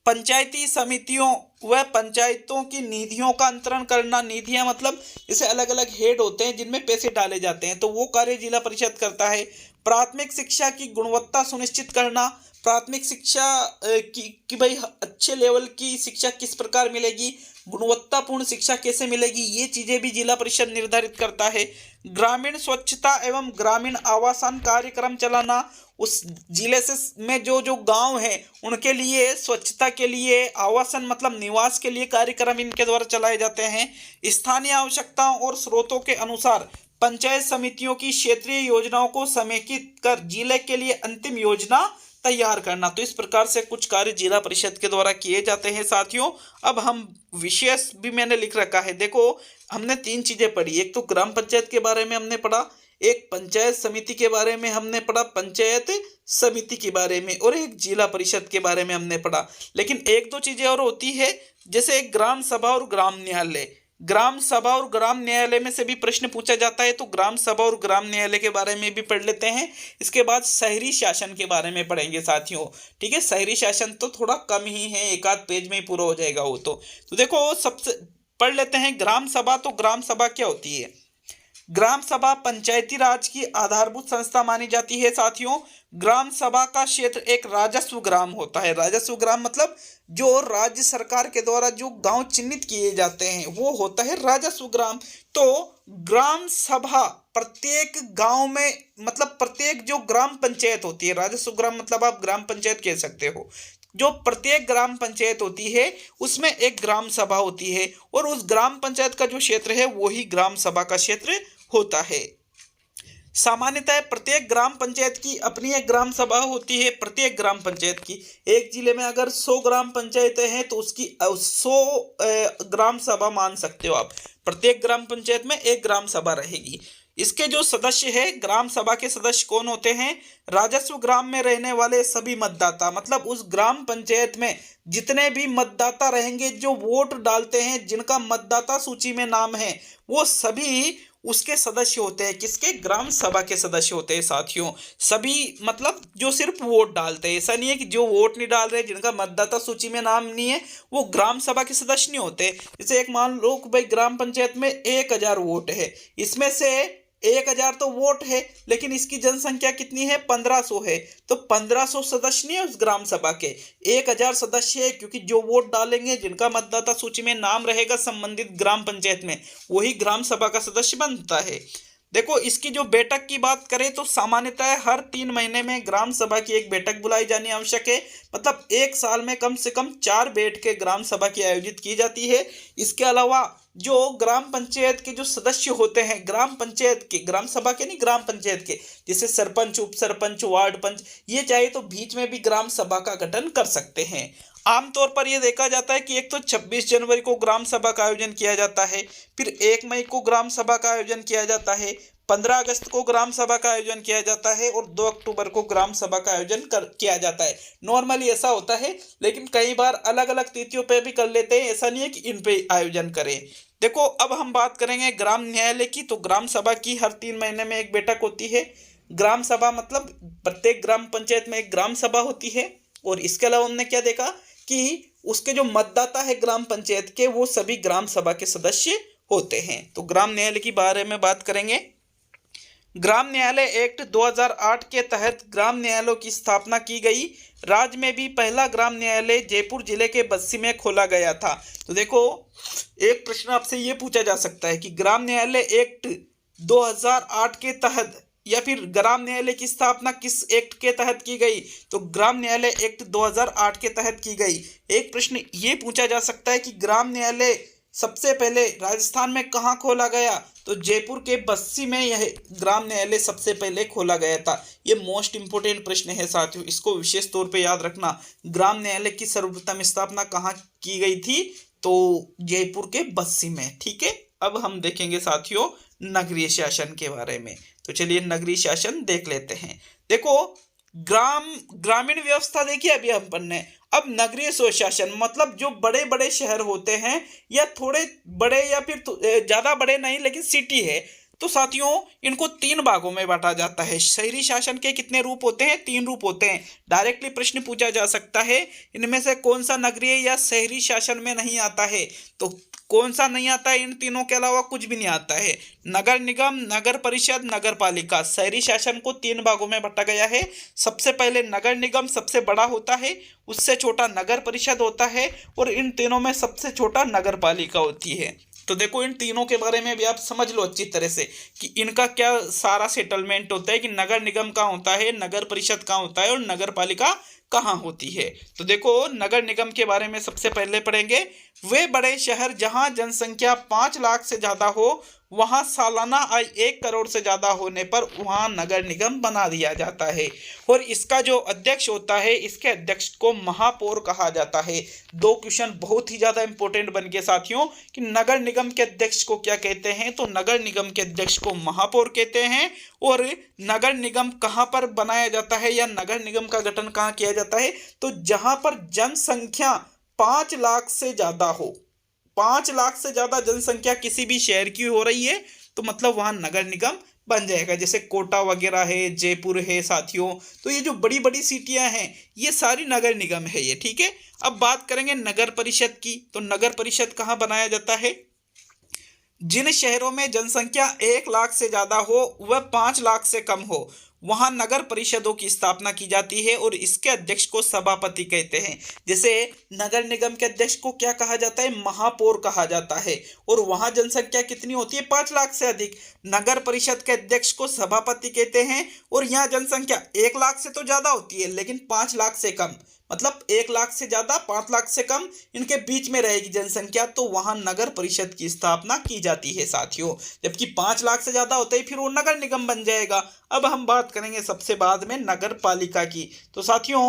[SPEAKER 1] पंचायती समितियों व पंचायतों की निधियों का अंतरण करना। निधियां मतलब जैसे अलग अलग हेड होते हैं जिनमें पैसे डाले जाते हैं, तो वो कार्य जिला परिषद करता है। प्राथमिक शिक्षा की गुणवत्ता सुनिश्चित करना। प्राथमिक शिक्षा कि भाई अच्छे लेवल की शिक्षा किस प्रकार मिलेगी, गुणवत्तापूर्ण शिक्षा कैसे मिलेगी, ये चीजें भी जिला परिषद निर्धारित करता है। ग्रामीण स्वच्छता एवं ग्रामीण आवासन कार्यक्रम चलाना। उस जिले से में जो जो गांव है उनके लिए स्वच्छता के लिए, आवासन मतलब निवास के लिए कार्यक्रम इनके द्वारा चलाए जाते हैं। स्थानीय आवश्यकताओं और स्रोतों के अनुसार पंचायत समितियों की क्षेत्रीय योजनाओं को समेकित कर जिले के लिए अंतिम योजना तैयार करना। तो इस प्रकार से कुछ कार्य जिला परिषद के द्वारा किए जाते हैं साथियों। अब हम विशेष भी मैंने लिख रखा है। देखो, हमने 3 चीजें पढ़ी। एक तो ग्राम पंचायत के बारे में हमने पढ़ा, एक पंचायत समिति के बारे में हमने पढ़ा, पंचायत समिति के बारे में, और एक जिला परिषद के बारे में हमने पढ़ा। लेकिन 1-2 चीजें और होती है, जैसे एक ग्राम सभा और ग्राम न्यायालय। ग्राम सभा और ग्राम न्यायालय में से भी प्रश्न पूछा जाता है, तो ग्राम सभा और ग्राम न्यायालय के बारे में भी पढ़ लेते हैं। इसके बाद शहरी शासन के बारे में पढ़ेंगे साथियों, ठीक है। शहरी शासन तो थोड़ा कम ही है, 1-8 पेज में ही पूरा हो जाएगा वो तो देखो, सबसे पढ़ लेते हैं ग्राम सभा। तो ग्राम सभा क्या होती है? ग्राम सभा पंचायती राज की आधारभूत संस्था मानी जाती है साथियों। ग्राम सभा का क्षेत्र एक राजस्व ग्राम होता है। राजस्व ग्राम मतलब जो राज्य सरकार के द्वारा जो गांव चिन्हित किए जाते हैं वो होता है राजस्व ग्राम। तो ग्राम सभा प्रत्येक गांव में, मतलब प्रत्येक जो ग्राम पंचायत होती है, राजस्व ग्राम मतलब आप ग्राम पंचायत कह सकते हो, जो प्रत्येक ग्राम पंचायत होती है उसमें एक ग्राम सभा होती है, और उस ग्राम पंचायत का जो क्षेत्र है वो ही ग्राम सभा का क्षेत्र होता है। सामान्यतः प्रत्येक ग्राम पंचायत की अपनी एक ग्राम सभा होती है। प्रत्येक ग्राम पंचायत की, एक जिले में अगर 100 ग्राम पंचायतें हैं तो उसकी 100 ग्राम सभा मान सकते हो आप। प्रत्येक ग्राम पंचायत में एक ग्राम सभा रहेगी। इसके जो सदस्य है, ग्राम सभा के सदस्य कौन होते हैं? राजस्व ग्राम में रहने वाले सभी मतदाता, मतलब उस ग्राम पंचायत में जितने भी मतदाता रहेंगे, जो वोट डालते हैं, जिनका मतदाता सूची में नाम है, वो सभी उसके सदस्य होते हैं। किसके? ग्राम सभा के सदस्य होते हैं साथियों। सभी मतलब जो सिर्फ वोट डालते हैं, ऐसा नहीं है कि जो वोट नहीं डाल रहे, जिनका मतदाता सूची में नाम नहीं है, वो ग्राम सभा के सदस्य नहीं होते। जैसे एक मान लो कि भाई ग्राम पंचायत में 1000 वोट है, इसमें से 1000 तो वोट है, लेकिन इसकी जनसंख्या कितनी है? 1500 है। तो 1500 सदस्य नहीं है उस ग्राम सभा के, 1000 सदस्य है, क्योंकि जो वोट डालेंगे, जिनका मतदाता सूची में नाम रहेगा संबंधित ग्राम पंचायत में, वही ग्राम सभा का सदस्य बनता है। देखो, इसकी जो बैठक की बात करें तो सामान्यतः हर 3 महीने में ग्राम सभा की एक बैठक बुलाई जानी आवश्यक है। मतलब 1 साल में कम से कम 4 बैठकें ग्राम सभा की आयोजित की जाती है। इसके अलावा जो ग्राम पंचायत के जो सदस्य होते हैं, ग्राम पंचायत के, ग्राम सभा के नहीं, ग्राम पंचायत के, जैसे सरपंच, उप सरपंच, वार्ड पंच, ये चाहे तो बीच में भी ग्राम सभा का गठन कर सकते हैं। आमतौर पर यह देखा जाता है कि एक तो 26 जनवरी को ग्राम सभा का आयोजन किया जाता है, फिर 1 मई को ग्राम सभा का आयोजन किया जाता है, 15 अगस्त को ग्राम सभा का आयोजन किया जाता है, और 2 अक्टूबर को ग्राम सभा का आयोजन किया जाता है। नॉर्मली ऐसा होता है, लेकिन कई बार अलग अलग तिथियों पे भी कर लेते हैं। ऐसा नहीं है कि इन पे आयोजन करें। देखो अब हम बात करेंगे ग्राम न्यायालय की। तो ग्राम सभा की हर 3 महीने में एक बैठक होती है। ग्राम सभा मतलब प्रत्येक ग्राम पंचायत में एक ग्राम सभा होती है। और इसके अलावा हमने क्या देखा कि उसके जो मतदाता है ग्राम पंचायत के, वो सभी ग्राम सभा के सदस्य होते हैं। तो ग्राम न्यायालय के बारे में बात करेंगे। ग्राम न्यायालय एक्ट 2008 के तहत ग्राम न्यायालयों की स्थापना की गई। राज्य में भी पहला ग्राम न्यायालय जयपुर जिले के बस्सी में खोला गया था। तो देखो एक प्रश्न आपसे ये पूछा जा सकता है कि ग्राम न्यायालय एक्ट 2008 के तहत या फिर ग्राम न्यायालय की स्थापना किस एक्ट के तहत की गई। तो ग्राम न्यायालय एक्ट 2008 के तहत की गई। एक प्रश्न ये पूछा जा सकता है कि ग्राम न्यायालय सबसे पहले राजस्थान में कहाँ खोला गया। तो जयपुर के बस्सी में यह ग्राम न्यायालय सबसे पहले खोला गया था। ये मोस्ट इंपोर्टेंट प्रश्न है साथियों, इसको विशेष तौर पे याद रखना। ग्राम न्यायालय की सर्वप्रथम स्थापना कहाँ की गई थी। तो जयपुर के बस्सी में। ठीक है, अब हम देखेंगे साथियों नगरीय शासन के बारे में। तो चलिए नगरीय शासन देख लेते हैं। देखो ग्रामीण व्यवस्था देखिए अभी हम पढ़ने। अब नगरीय स्वशासन मतलब जो बड़े बड़े शहर होते हैं या थोड़े बड़े या फिर ज्यादा बड़े नहीं लेकिन सिटी है, तो साथियों इनको 3 भागों में बांटा जाता है। शहरी शासन के कितने रूप होते हैं? 3 रूप होते हैं। डायरेक्टली प्रश्न पूछा जा सकता है इनमें से कौन सा नगरीय या शहरी शासन में नहीं आता है। तो कौन सा नहीं आता है? इन तीनों के अलावा कुछ भी नहीं आता है। नगर निगम, नगर परिषद, नगर पालिका। शहरी शासन को 3 भागों में बांटा गया है। सबसे पहले नगर निगम सबसे बड़ा होता है, उससे छोटा नगर परिषद होता है और इन तीनों में सबसे छोटा नगर पालिका होती है। तो देखो इन तीनों के बारे में भी आप समझ लो अच्छी तरह से कि इनका क्या सारा सेटलमेंट होता है कि नगर निगम कहाँ होता है, नगर परिषद कहाँ होता है और नगर पालिका कहाँ होती है। तो देखो नगर निगम के बारे में सबसे पहले पढ़ेंगे। वे बड़े शहर जहाँ जनसंख्या 5 लाख से ज्यादा हो, वहां सालाना आय 1 करोड़ से ज्यादा होने पर वहां नगर निगम बना दिया जाता है। और इसका जो अध्यक्ष होता है, इसके अध्यक्ष को महापौर कहा जाता है। 2 क्वेश्चन बहुत ही ज्यादा इंपॉर्टेंट बन गए साथियों कि नगर निगम के अध्यक्ष को क्या कहते हैं। तो नगर निगम के अध्यक्ष को महापौर कहते हैं। और नगर निगम कहाँ पर बनाया जाता है या नगर निगम का गठन कहाँ किया जाता है। तो जहां पर जनसंख्या 5 लाख से ज्यादा हो, 5 लाख से ज्यादा जनसंख्या किसी भी शहर की हो रही है तो मतलब वहां नगर निगम बन जाएगा। जैसे कोटा वगैरह है, जयपुर है साथियों। तो ये जो बड़ी बड़ी सिटियां हैं ये सारी नगर निगम है ये। ठीक है, अब बात करेंगे नगर परिषद की। तो नगर परिषद कहाँ बनाया जाता है? जिन शहरों में जनसंख्या 1 लाख से ज्यादा हो वह 5 लाख से कम हो, वहां नगर परिषदों की स्थापना की जाती है और इसके अध्यक्ष को सभापति कहते हैं। जैसे नगर निगम के अध्यक्ष को क्या कहा जाता है? महापौर कहा जाता है। और वहां जनसंख्या कितनी होती है? 5 लाख से अधिक। नगर परिषद के अध्यक्ष को सभापति कहते हैं। और यहाँ जनसंख्या 1 लाख से तो ज्यादा होती है लेकिन 5 लाख से कम, मतलब 1 लाख से ज्यादा 5 लाख से कम, इनके बीच में रहेगी जनसंख्या, तो वहां नगर परिषद की स्थापना की जाती है साथियों। जबकि 5 लाख से ज्यादा होते ही फिर वो नगर निगम बन जाएगा। अब हम बात करेंगे सबसे बाद में नगर पालिका की। तो साथियों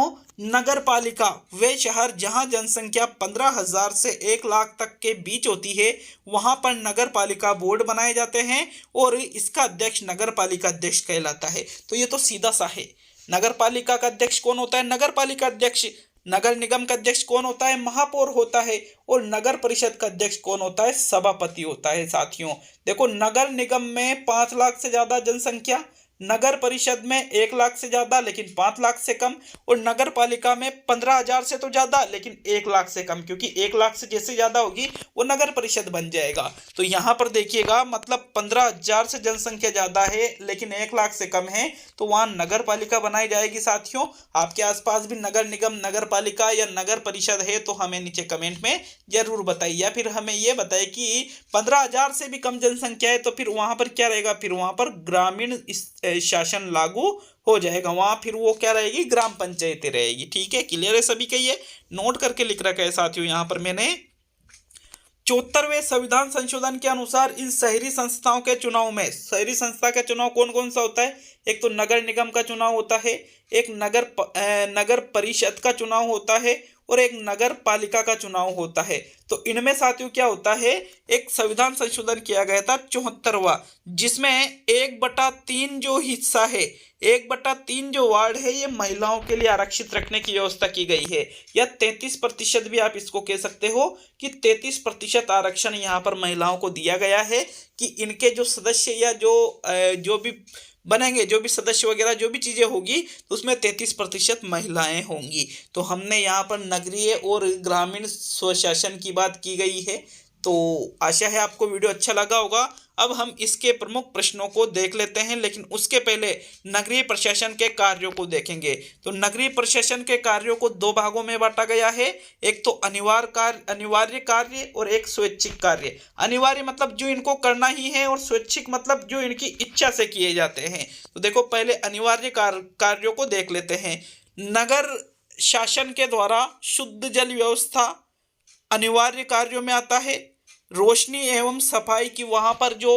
[SPEAKER 1] नगर पालिका वे शहर जहां जनसंख्या 15,000 से 1 लाख तक के बीच होती है, वहां पर नगर पालिका बोर्ड बनाए जाते हैं और इसका अध्यक्ष नगर पालिका अध्यक्ष कहलाता है। तो ये तो सीधा सा है। नगर पालिका का अध्यक्ष कौन होता है? नगर पालिका अध्यक्ष। नगर निगम का अध्यक्ष कौन होता है? महापौर होता है। और नगर परिषद का अध्यक्ष कौन होता है? सभापति होता है साथियों। देखो नगर निगम में 5 लाख से ज्यादा जनसंख्या, नगर परिषद में 1 लाख से ज्यादा लेकिन 5 लाख से कम, और नगर पालिका में 15,000 से तो ज्यादा लेकिन 1 लाख से कम, क्योंकि 1 लाख से जैसे ज्यादा होगी वो नगर परिषद बन जाएगा। तो यहाँ पर देखिएगा मतलब 15,000 से जनसंख्या ज्यादा है लेकिन 1 लाख से कम है तो वहां नगर पालिका बनाई जाएगी साथियों। आपके आसपास भी नगर निगम, नगर पालिका या नगर परिषद है तो हमें नीचे कमेंट में जरूर बताइए, या फिर हमें ये बताइए कि 15,000 से भी कम जनसंख्या है तो फिर वहां पर क्या रहेगा? फिर वहां पर ग्रामीण शासन लागू हो जाएगा। वहां फिर वो क्या रहेगी? ग्राम पंचायतें रहेगी। ठीक है, क्लियर है सभी का? ये नोट करके लिख रखा है साथियों यहाँ पर मैंने। 74वें संविधान संशोधन के अनुसार इन शहरी संस्थाओं के चुनाव में, शहरी संस्था का चुनाव कौन कौन सा होता है? एक तो नगर निगम का चुनाव होता है, एक नगर परिषद का चुनाव होता है और एक नगर पालिका का चुनाव होता है। तो इनमें साथियों क्या होता है? एक संविधान संशोधन किया गया था 74वां, जिसमें 1/3 जो हिस्सा है, 1/3 जो वार्ड है ये महिलाओं के लिए आरक्षित रखने की व्यवस्था की गई है, या 33% भी आप इसको कह सकते हो कि 33% आरक्षण यहाँ पर महिलाओं को दिया गया है कि इनके जो सदस्य या जो भी बनेंगे, जो भी सदस्य वगैरह जो भी चीज़ें होगी तो उसमें 33% महिलाएं होंगी। तो हमने यहाँ पर नगरीय और ग्रामीण स्वशासन की बात की गई है। तो आशा है आपको वीडियो अच्छा लगा होगा। अब हम इसके प्रमुख प्रश्नों को देख लेते हैं, लेकिन उसके पहले नगरीय प्रशासन के कार्यों को देखेंगे। तो नगरीय प्रशासन के कार्यों को 2 भागों में बांटा गया है, एक तो अनिवार्य कार्य और एक स्वैच्छिक कार्य। अनिवार्य मतलब जो इनको करना ही है, और स्वैच्छिक मतलब जो इनकी इच्छा से किए जाते हैं। तो देखो पहले अनिवार्य कार्यों को देख लेते हैं। नगर शासन के द्वारा शुद्ध जल व्यवस्था अनिवार्य कार्यों में आता है। रोशनी एवं सफाई की, वहाँ पर जो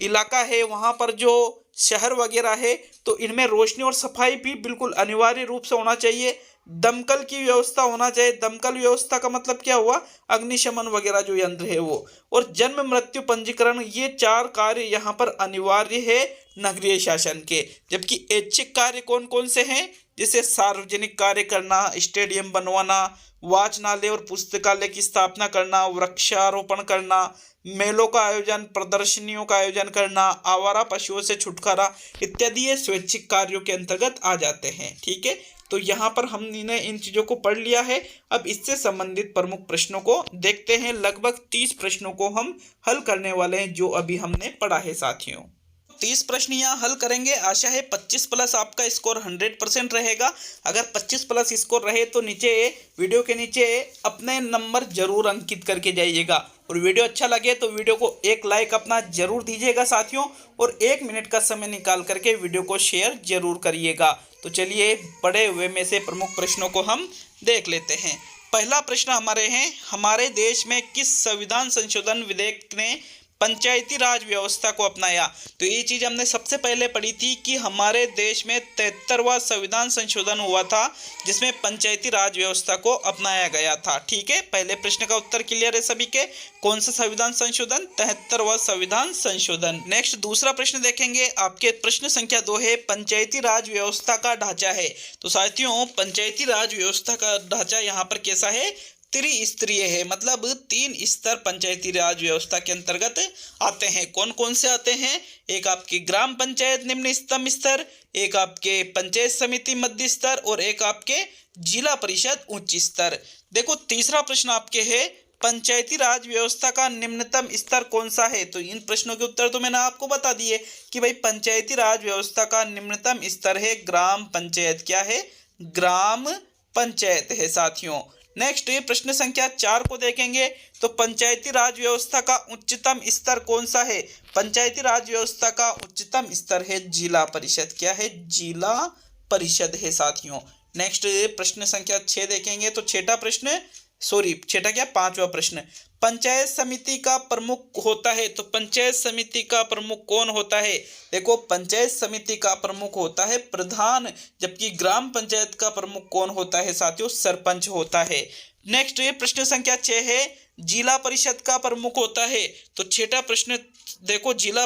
[SPEAKER 1] इलाका है, वहाँ पर जो शहर वगैरह है, तो इनमें रोशनी और सफाई भी बिल्कुल अनिवार्य रूप से होना चाहिए। दमकल की व्यवस्था होना चाहिए। दमकल व्यवस्था का मतलब क्या हुआ, अग्निशमन वगैरह जो यंत्र है वो। और जन्म मृत्यु पंजीकरण, ये 4 कार्य यहाँ पर अनिवार्य है नगरीय शासन के। जबकि ऐच्छिक कार्य कौन कौन से हैं, जैसे सार्वजनिक कार्य करना, स्टेडियम बनवाना, वाचनालय और पुस्तकालय की स्थापना करना, वृक्षारोपण करना, मेलों का आयोजन, प्रदर्शनियों का आयोजन करना, आवारा पशुओं से छुटकारा इत्यादि ये स्वैच्छिक कार्यों के अंतर्गत आ जाते हैं। ठीक है, तो यहाँ पर हमने इन चीज़ों को पढ़ लिया है। अब इससे संबंधित प्रमुख प्रश्नों को देखते हैं। लगभग 30 प्रश्नों को हम हल करने वाले हैं जो अभी हमने पढ़ा है साथियों। 30 प्रश्न यहाँ हल करेंगे। आशा है 25+ आपका स्कोर 100% रहेगा। अगर 25+ स्कोर रहे तो नीचे वीडियो के नीचे अपने नंबर जरूर अंकित करके जाइएगा। और वीडियो अच्छा लगे तो वीडियो को एक लाइक अपना जरूर दीजिएगा साथियों, और 1 मिनट का समय निकाल करके वीडियो को शेयर जरूर करिएगा। तो चलिए पढ़े हुए में से प्रमुख प्रश्नों को हम देख लेते हैं। पहला प्रश्न हमारे हैं, हमारे देश में किस संविधान संशोधन विधेयक ने पंचायती राज व्यवस्था को अपनाया? तो ये चीज़ हमने सबसे पहले पढ़ी थी कि हमारे देश में 73वां संविधान संशोधन हुआ था जिसमें पंचायती राज व्यवस्था को अपनाया गया था। ठीक है, पहले प्रश्न का उत्तर क्लियर है सभी के। कौन सा संविधान संशोधन? 73वां संविधान संशोधन। नेक्स्ट दूसरा प्रश्न देखेंगे। आपके प्रश्न संख्या 2 है, पंचायती राज व्यवस्था का ढांचा है। तो साथियों पंचायती राज व्यवस्था का ढांचा यहाँ पर कैसा है? त्रिस्तरीय है, मतलब 3 स्तर पंचायती राज व्यवस्था के अंतर्गत आते हैं। कौन कौन से आते हैं? एक आपकी ग्राम पंचायत निम्नतम स्तर, एक आपके पंचायत समिति मध्य स्तर, और एक आपके जिला परिषद उच्च स्तर। देखो तीसरा प्रश्न आपके है, पंचायती राज व्यवस्था का निम्नतम स्तर कौन सा है? तो इन प्रश्नों के उत्तर तो मैंने आपको बता दिए कि भाई पंचायती राज व्यवस्था का निम्नतम स्तर है ग्राम पंचायत। क्या है? ग्राम पंचायत है साथियों। नेक्स्ट ये प्रश्न संख्या 4 को देखेंगे। तो पंचायती राज व्यवस्था का उच्चतम स्तर कौन सा है? पंचायती राज व्यवस्था का उच्चतम स्तर है जिला परिषद। क्या है? जिला परिषद है साथियों। नेक्स्ट ये प्रश्न संख्या 6 देखेंगे। तो पांचवा प्रश्न, पंचायत समिति का प्रमुख होता है। तो पंचायत समिति का प्रमुख कौन होता है? देखो पंचायत समिति का प्रमुख होता है प्रधान, जबकि ग्राम पंचायत का प्रमुख कौन होता है साथियों? सरपंच होता है। नेक्स्ट ये प्रश्न संख्या 6 है, जिला परिषद का प्रमुख होता है। तो 6ठा प्रश्न देखो, जिला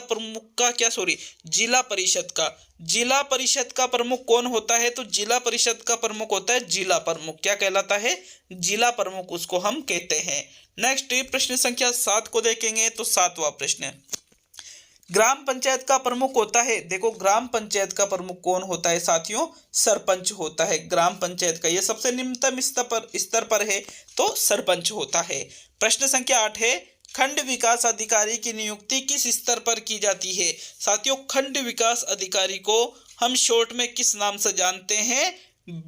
[SPEAKER 1] परिषद का प्रमुख कौन होता है? तो जिला परिषद का प्रमुख होता है जिला प्रमुख। क्या कहलाता है? जिला प्रमुख उसको हम कहते हैं। नेक्स्ट प्रश्न संख्या 7 को देखेंगे। तो 7वां प्रश्न, ग्राम पंचायत का प्रमुख होता है। देखो ग्राम पंचायत का प्रमुख कौन होता है साथियों? सरपंच होता है। ग्राम पंचायत का ये सबसे निम्नतम स्तर पर है तो सरपंच होता है। प्रश्न संख्या 8 है, खंड विकास अधिकारी की नियुक्ति किस स्तर पर की जाती है? साथियों खंड विकास अधिकारी को हम शॉर्ट में किस नाम से जानते हैं?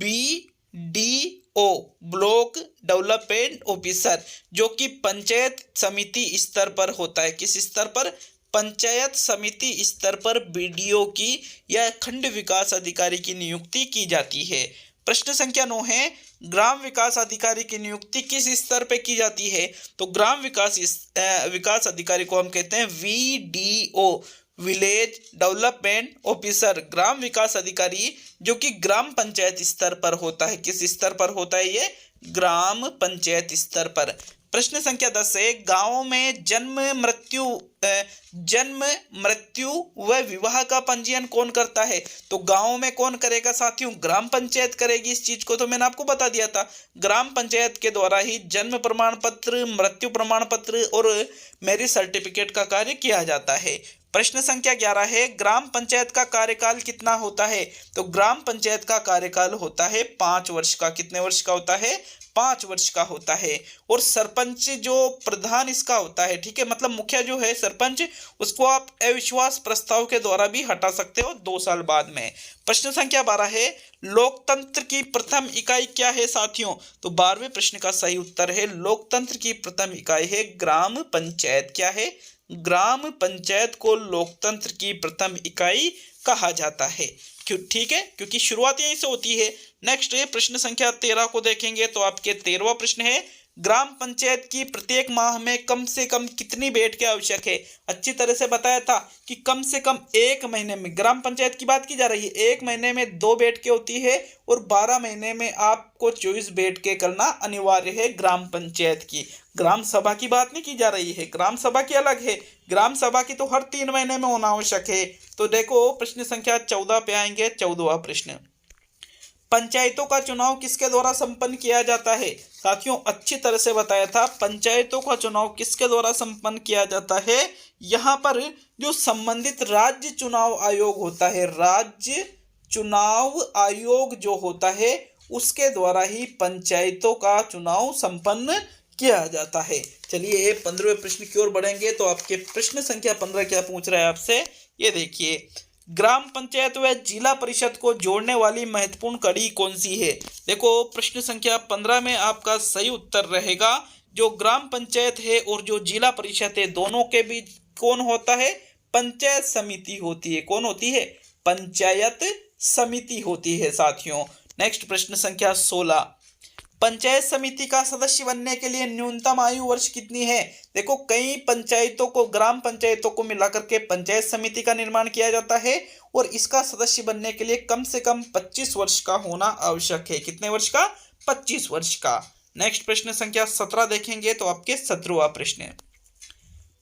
[SPEAKER 1] BDO, ब्लॉक डेवलपमेंट ऑफिसर, जो कि पंचायत समिति स्तर पर होता है। किस स्तर पर? पंचायत समिति स्तर पर BDO की या खंड विकास अधिकारी की नियुक्ति की जाती है। प्रश्न संख्या 9 है, ग्राम विकास अधिकारी की नियुक्ति किस स्तर पे की जाती है? तो ग्राम विकास अधिकारी को हम कहते हैं VDO, विलेज डेवलपमेंट ऑफिसर, ग्राम विकास अधिकारी, जो कि ग्राम पंचायत स्तर पर होता है। किस स्तर पर होता है ये? ग्राम पंचायत स्तर पर। प्रश्न संख्या 10 है, गांवों में जन्म मृत्यु व विवाह का पंजीयन कौन करता है? तो गांवों में कौन करेगा साथियों? ग्राम पंचायत करेगी इस चीज को, तो मैंने आपको बता दिया था। ग्राम पंचायत के द्वारा ही जन्म प्रमाण पत्र, मृत्यु प्रमाण पत्र और मैरिज सर्टिफिकेट का कार्य किया जाता है। प्रश्न संख्या 11 है, ग्राम पंचायत का कार्यकाल कितना होता है? तो ग्राम पंचायत का कार्यकाल होता है 5 वर्ष का। कितने वर्ष का होता है? 5 वर्ष का होता है। और सरपंच जो प्रधान इसका होता है, ठीक है, मतलब मुखिया जो है सरपंच, उसको आप अविश्वास प्रस्ताव के द्वारा भी हटा सकते हो 2 साल बाद में। प्रश्न संख्या 12 है, लोकतंत्र की प्रथम इकाई क्या है साथियों? तो 12वें प्रश्न का सही उत्तर है, लोकतंत्र की प्रथम इकाई है ग्राम पंचायत। क्या है? ग्राम पंचायत को लोकतंत्र की प्रथम इकाई कहा जाता है। क्यों? ठीक है, क्योंकि शुरुआत यहीं से होती है। नेक्स्ट प्रश्न संख्या 13 को देखेंगे तो आपके 13वां प्रश्न है, ग्राम पंचायत की प्रत्येक माह में कम से कम कितनी बैठकें आवश्यक है? अच्छी तरह से बताया था कि कम से कम 1 महीने में, ग्राम पंचायत की बात की जा रही है, 1 महीने में 2 बैठकें होती है और 12 महीने में आपको 24 बैठकें करना अनिवार्य है ग्राम पंचायत की। ग्राम सभा की बात नहीं की जा रही है, ग्राम सभा की अलग है, ग्राम सभा की तो हर 3 महीने में होना आवश्यक है। तो देखो प्रश्न संख्या 14 पे आएंगे। 14वां प्रश्न, पंचायतों का चुनाव किसके द्वारा संपन्न किया जाता है? साथियों अच्छी तरह से बताया था, पंचायतों का चुनाव किसके द्वारा संपन्न किया जाता है? यहाँ पर जो संबंधित राज्य चुनाव आयोग होता है, राज्य चुनाव आयोग जो होता है, उसके द्वारा ही पंचायतों का चुनाव संपन्न किया जाता है। चलिए 15वें प्रश्न की ओर बढ़ेंगे तो आपके प्रश्न संख्या 15 क्या पूछ रहा है आपसे, ये देखिए, ग्राम पंचायत व जिला परिषद को जोड़ने वाली महत्वपूर्ण कड़ी कौन सी है? देखो प्रश्न संख्या 15 में आपका सही उत्तर रहेगा, जो ग्राम पंचायत है और जो जिला परिषद है, दोनों के बीच कौन होता है? पंचायत समिति होती है। कौन होती है? पंचायत समिति होती है साथियों। नेक्स्ट प्रश्न संख्या 16, पंचायत समिति का सदस्य बनने के लिए न्यूनतम आयु वर्ष कितनी है? देखो कई पंचायतों को, ग्राम पंचायतों को मिलाकर के पंचायत समिति का निर्माण किया जाता है और इसका सदस्य बनने के लिए कम से कम 25 वर्ष का होना आवश्यक है। कितने वर्ष का? 25 वर्ष का। नेक्स्ट प्रश्न संख्या 17 देखेंगे तो आपके 17वां प्रश्न है,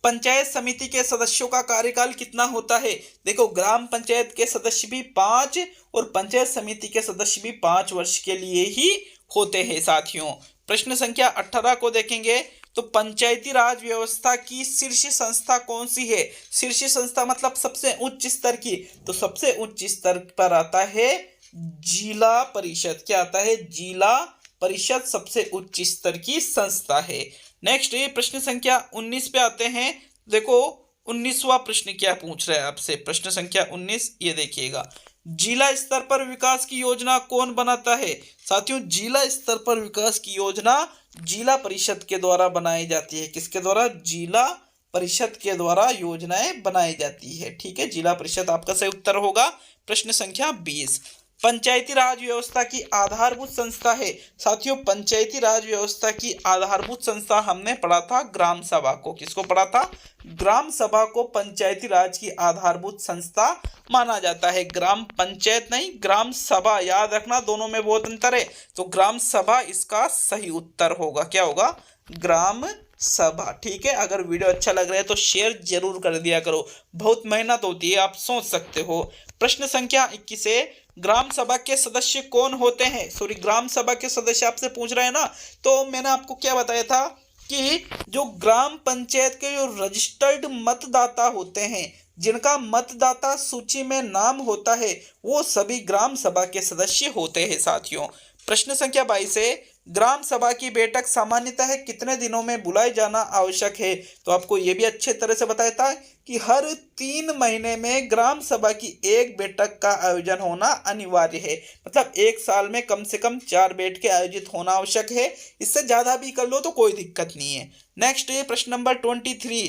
[SPEAKER 1] पंचायत समिति के सदस्यों का कार्यकाल कितना होता है? देखो ग्राम पंचायत के सदस्य भी 5 और पंचायत समिति के सदस्य भी 5 वर्ष के लिए ही होते हैं साथियों। प्रश्न संख्या 18 को देखेंगे तो पंचायती राज व्यवस्था की शीर्ष संस्था कौन सी है? शीर्ष संस्था मतलब सबसे उच्च स्तर की, तो सबसे उच्च स्तर पर आता है जिला परिषद। क्या आता है? जिला परिषद सबसे उच्च स्तर की संस्था है। नेक्स्ट ये प्रश्न संख्या 19 पे आते हैं। देखो 19वां प्रश्न क्या पूछ रहा है आपसे, प्रश्न संख्या 19 ये देखिएगा, जिला स्तर पर विकास की योजना कौन बनाता है? साथियों जिला स्तर पर विकास की योजना जिला परिषद के द्वारा बनाई जाती है। किसके द्वारा? जिला परिषद के द्वारा योजनाएं बनाई जाती है। ठीक है, जिला परिषद आपका सही उत्तर होगा। प्रश्न संख्या 20, पंचायती राज व्यवस्था की आधारभूत संस्था है। साथियों पंचायती राज व्यवस्था की आधारभूत संस्था हमने पढ़ा था ग्राम सभा को। किसको पढ़ा था? ग्राम सभा को पंचायती राज की आधारभूत संस्था माना जाता है। ग्राम पंचायत नहीं, ग्राम सभा, याद रखना दोनों में बहुत अंतर है। तो ग्राम सभा इसका सही उत्तर होगा। क्या होगा? ग्राम सभा। ठीक है, अगर वीडियो अच्छा लग रहा है तो शेयर जरूर कर दिया करो, बहुत मेहनत होती है, आप सोच सकते हो। प्रश्न संख्या 21 है, ग्राम सभा के सदस्य कौन होते हैं? सॉरी, ग्राम सभा के सदस्य आपसे पूछ रहे हैं ना, तो मैंने आपको क्या बताया था कि जो ग्राम पंचायत के जो रजिस्टर्ड मतदाता होते हैं, जिनका मतदाता सूची में नाम होता है, वो सभी ग्राम सभा के सदस्य होते हैं साथियों। प्रश्न संख्या 22 है, ग्राम सभा की बैठक सामान्यतः कितने दिनों में बुलाई जाना आवश्यक है? तो आपको ये भी अच्छे तरह से बताया था कि हर 3 महीने में ग्राम सभा की एक बैठक का आयोजन होना अनिवार्य है। मतलब 1 साल में कम से कम 4 बैठकें आयोजित होना आवश्यक है। इससे ज्यादा भी कर लो तो कोई दिक्कत नहीं है। नेक्स्ट प्रश्न नंबर 23,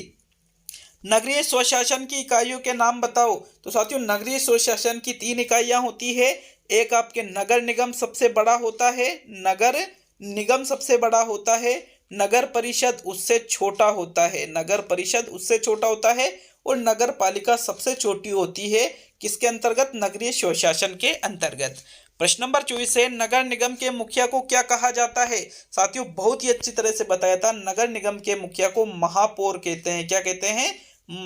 [SPEAKER 1] नगरीय स्वशासन की इकाइयों के नाम बताओ। तो साथियों नगरीय स्वशासन की 3 इकाइयां होती है। एक आपके नगर निगम सबसे बड़ा होता है, नगर निगम सबसे बड़ा होता है, नगर परिषद उससे छोटा होता है, नगर परिषद उससे छोटा होता है, और नगर पालिका सबसे छोटी होती है। किसके अंतर्गत? नगरीय स्वशासन के अंतर्गत। प्रश्न नंबर 24 है, नगर निगम के मुखिया को क्या कहा जाता है? साथियों बहुत ही अच्छी तरह से बताया था, नगर निगम के मुखिया को महापौर कहते हैं। क्या कहते हैं?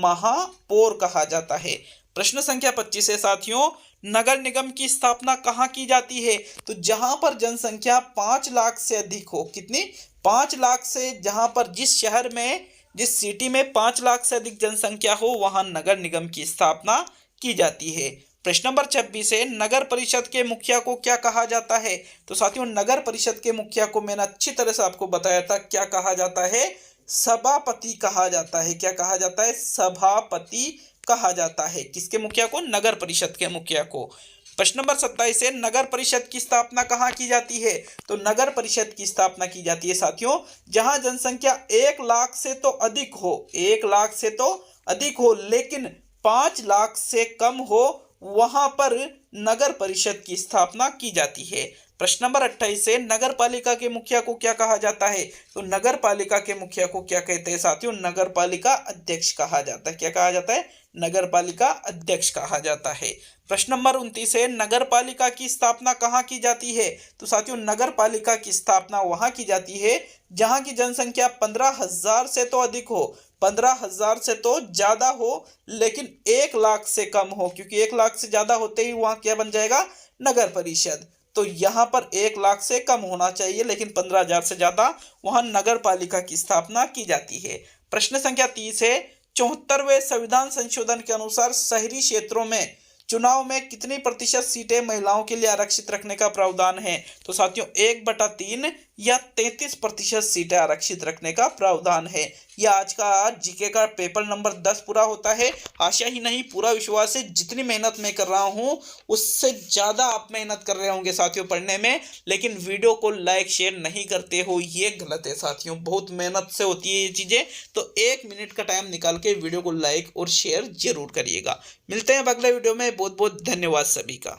[SPEAKER 1] महापौर कहा जाता है। प्रश्न संख्या 25 है साथियों, नगर निगम की स्थापना कहाँ की जाती है? तो जहां पर जनसंख्या 5 लाख से अधिक हो। कितनी? 5 लाख से, जहां पर जिस शहर में, जिस सिटी में 5 लाख से अधिक जनसंख्या हो, वहां नगर निगम की स्थापना की जाती है। प्रश्न नंबर 26 है, नगर परिषद के मुखिया को क्या कहा जाता है? तो साथियों नगर परिषद के मुखिया को मैंने अच्छी तरह से आपको बताया था, क्या कहा जाता है? सभापति कहा जाता है। क्या कहा जाता है? सभापति कहा जाता है। किसके मुखिया को? नगर परिषद के मुखिया को। प्रश्न नंबर 27 है, नगर परिषद की स्थापना कहाँ की जाती है? तो नगर परिषद की स्थापना की जाती है साथियों जहां जनसंख्या 1 लाख से तो अधिक हो, 1 लाख से तो अधिक हो, लेकिन 5 लाख से कम हो, वहां पर नगर परिषद की स्थापना की जाती है। प्रश्न नंबर 28 है, नगर पालिका के मुखिया को क्या कहा जाता है? तो नगर पालिका के मुखिया को क्या कहते हैं साथियों? नगर पालिका अध्यक्ष कहा जाता है। क्या कहा जाता है? नगर पालिका अध्यक्ष कहा जाता है। प्रश्न नंबर 29 है, नगर पालिका की स्थापना कहाँ की जाती है? तो साथियों नगर पालिका की स्थापना वहां की जाती है जहां की जनसंख्या 15,000 से तो अधिक हो, 15,000 से तो ज्यादा हो, लेकिन 1 लाख से कम हो, क्योंकि 1 लाख से ज्यादा होते ही वहां क्या बन जाएगा? नगर परिषद। तो यहाँ पर 1 लाख से कम होना चाहिए, लेकिन 15,000 से ज्यादा, वहां नगर पालिका की स्थापना की जाती है। प्रश्न संख्या 30 है, 74वें संविधान संशोधन के अनुसार शहरी क्षेत्रों में चुनाव में कितनी प्रतिशत सीटें महिलाओं के लिए आरक्षित रखने का प्रावधान है? तो साथियों 1/3 या 33% सीटें आरक्षित रखने का प्रावधान है। यह आज का जीके का पेपर नंबर 10 पूरा होता है। आशा ही नहीं, पूरा विश्वास है, जितनी मेहनत मैं कर रहा हूं उससे ज्यादा आप मेहनत कर रहे होंगे साथियों पढ़ने में, लेकिन वीडियो को लाइक शेयर नहीं करते हो, ये गलत है साथियों। बहुत मेहनत से होती है ये चीजें, तो 1 मिनट का टाइम निकाल के वीडियो को लाइक और शेयर जरूर करिएगा। मिलते हैं अगले वीडियो में। बहुत बहुत धन्यवाद सभी का।